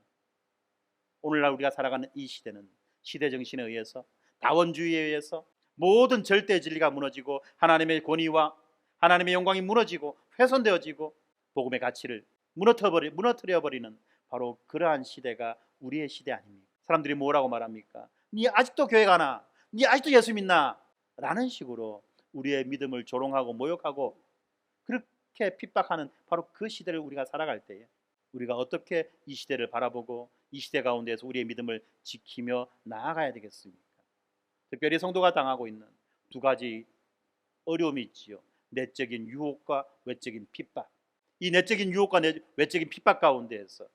오늘날 우리가 살아가는 이 시대는 시대 정신에 의해서, 다원주의에 의해서 모든 절대 진리가 무너지고 하나님의 권위와 하나님의 영광이 무너지고 훼손되어지고 복음의 가치를 무너뜨려 버리는 바로 그러한 시대가 우리의 시대 아닙니까? 사람들이 뭐라고 말합니까? 니 아직도 교회 가나? 니 아직도 예수 믿나? 라는 식으로 우리의 믿음을 조롱하고 모욕하고 그렇게 핍박하는 바로 그 시대를 우리가 살아갈 때에 우리가 어떻게 이 시대를 바라보고 이 시대 가운데서 우리의 믿음을 지키며 나아가야 되겠습니까? 특별히 성도가 당하고 있는 두 가지 어려움이 있지요. 내적인 유혹과 외적인 핍박. 이 내적인 유혹과 외적인 핍박 가운데에서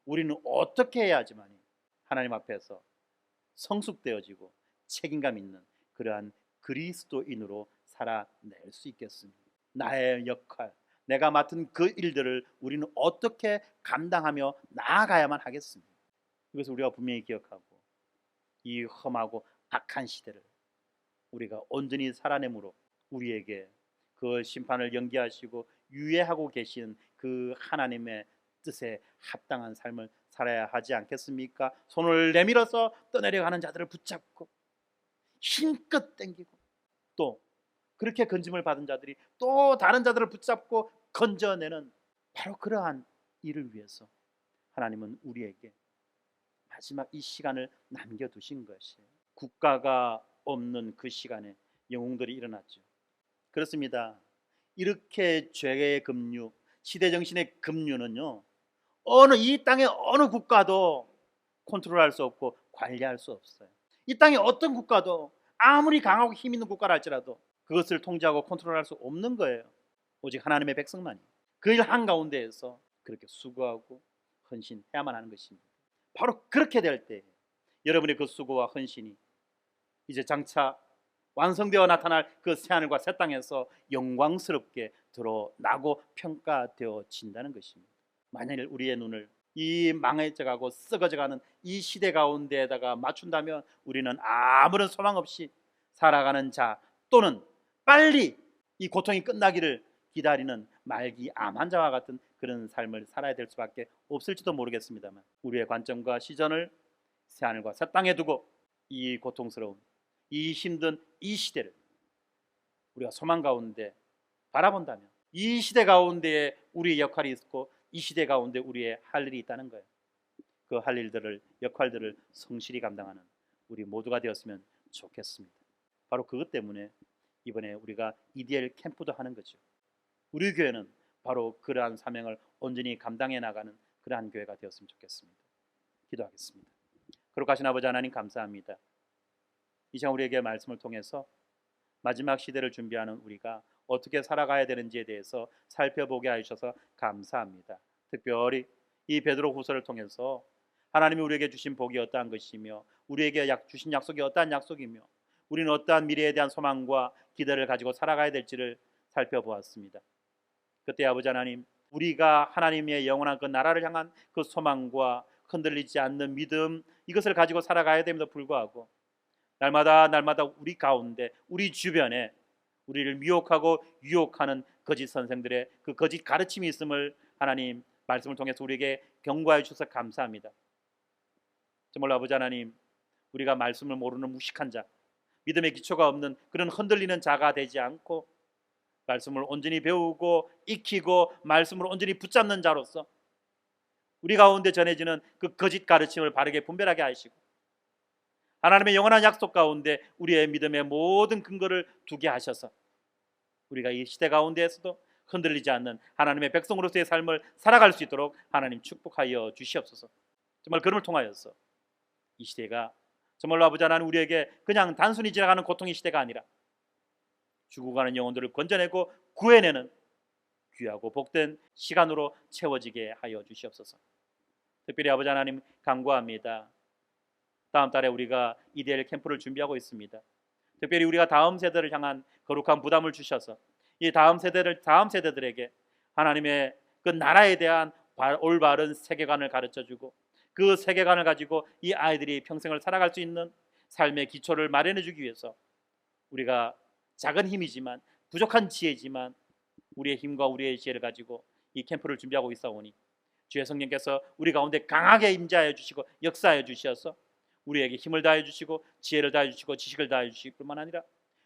우리는 어떻게 해야지만 하나님 앞에서 성숙되어지고 책임감 있는 그러한 그리스도인으로 살아낼 수 있겠습니까? 나의 역할, 내가 맡은 그 일들을 우리는 어떻게 감당하며 나아가야만 하겠습니까? 이것을 우리가 분명히 기억하고 이 험하고 악한 시대를 우리가 온전히 살아내므로 우리에게 그 심판을 연기하시고 유예하고 계신 그 하나님의 뜻에 합당한 삶을 살아야 하지 않겠습니까? 손을 내밀어서 떠내려가는 자들을 붙잡고 힘껏 당기고, 또 그렇게 건짐을 받은 자들이 또 다른 자들을 붙잡고 건져내는 바로 그러한 일을 위해서 하나님은 우리에게 마지막 이 시간을 남겨두신 것이에요. 국가가 없는 그 시간에 영웅들이 일어났죠. 그렇습니다. 이렇게 죄의 급류, 시대정신의 급류는요, 이 땅의 어느 국가도 컨트롤할 수 없고 관리할 수 없어요. 이 땅의 어떤 국가도 아무리 강하고 힘 있는 국가라 할지라도 그것을 통제하고 컨트롤할 수 없는 거예요. 오직 하나님의 백성만이 그 일 한가운데에서 그렇게 수고하고 헌신해야만 하는 것입니다. 바로 그렇게 될 때 여러분의 그 수고와 헌신이 이제 장차 완성되어 나타날 그 새하늘과 새 땅에서 영광스럽게 드러나고 평가되어진다는 것입니다. 만일 우리의 눈을 이 망해져가고 썩어져가는 이 시대 가운데에다가 맞춘다면 우리는 아무런 소망 없이 살아가는 자, 또는 빨리 이 고통이 끝나기를 기다리는 말기 암 환자와 같은 그런 삶을 살아야 될 수밖에 없을지도 모르겠습니다만, 우리의 관점과 시선을 새하늘과 새 땅에 두고 이 고통스러운, 이 힘든 이 시대를 우리가 소망 가운데 바라본다면 이 시대 가운데에 우리의 역할이 있고 이 시대 가운데 우리의 할 일이 있다는 거예요. 그 할 일들을, 역할들을 성실히 감당하는 우리 모두가 되었으면 좋겠습니다. 바로 그것 때문에 이번에 우리가 EDL 캠프도 하는 거죠. 우리 교회는 바로 그러한 사명을 온전히 감당해 나가는 그러한 교회가 되었으면 좋겠습니다. 기도하겠습니다. 거룩하신 아버지 하나님, 감사합니다. 이 시간 우리에게 말씀을 통해서 마지막 시대를 준비하는 우리가 어떻게 살아가야 되는지에 대해서 살펴보게 하셔서 감사합니다. 특별히 이 베드로 후서를 통해서 하나님이 우리에게 주신 복이 어떠한 것이며 우리에게 주신 약속이 어떠한 약속이며 우리는 어떠한 미래에 대한 소망과 기대를 가지고 살아가야 될지를 살펴보았습니다. 그때 아버지 하나님, 우리가 하나님의 영원한 그 나라를 향한 그 소망과 흔들리지 않는 믿음, 이것을 가지고 살아가야 됨에도 불구하고 날마다 우리 가운데, 우리 주변에 우리를 미혹하고 유혹하는 거짓 선생들의 그 거짓 가르침이 있음을 하나님 말씀을 통해서 우리에게 경고해 주셔서 감사합니다. 정말 아버지 하나님, 우리가 말씀을 모르는 무식한 자, 믿음의 기초가 없는 그런 흔들리는 자가 되지 않고 말씀을 온전히 배우고 익히고 말씀을 온전히 붙잡는 자로서 우리 가운데 전해지는 그 거짓 가르침을 바르게 분별하게 하시고 하나님의 영원한 약속 가운데 우리의 믿음의 모든 근거를 두게 하셔서 우리가 이 시대 가운데에서도 흔들리지 않는 하나님의 백성으로서의 삶을 살아갈 수 있도록 하나님 축복하여 주시옵소서. 정말 그름을 통하여서 이 시대가 정말로 아버지 하나님 우리에게 그냥 단순히 지나가는 고통의 시대가 아니라 죽어가는 영혼들을 건져내고 구해내는 귀하고 복된 시간으로 채워지게 하여 주시옵소서. 특별히 아버지 하나님 간구합니다. 다음 달에 우리가 EDL 캠프를 준비하고 있습니다. 특별히 우리가 다음 세대를 향한 거룩한 부담을 주셔서 이 다음 세대들에게 하나님의 그 나라에 대한 올바른 세계관을 가르쳐주고 그 세계관을 가지고 이 아이들이 평생을 살아갈 수 있는 삶의 기초를 마련해주기 위해서 우리가 작은 힘이지만 부족한 지혜지만 우리의 힘과 우리의 지혜를 가지고 이 캠프를 준비하고 있사오니 주의 성령께서 우리 가운데 강하게 임재하여 주시고 역사하여 주셔서 우리에게 힘을 다해 주시고 지혜를 다해 주시고 지식을 다해 주실 뿐만 아니라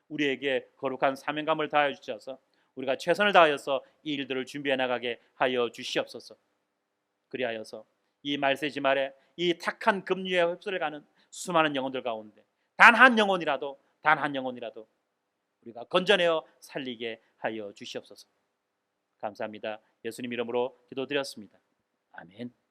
우리에게 거룩한 사명감을 다해 주셔서 우리가 최선을 다하여서 이 일들을 준비해 나가게 하여 주시옵소서. 그리하여서 이 말세지 말에 이 탁한 급류에 휩쓸려 가는 수많은 영혼들 가운데 단 한 영혼이라도 우리가 건져내어 살리게 하여 주시옵소서. 감사합니다. 예수님 이름으로 기도드렸습니다. 아멘.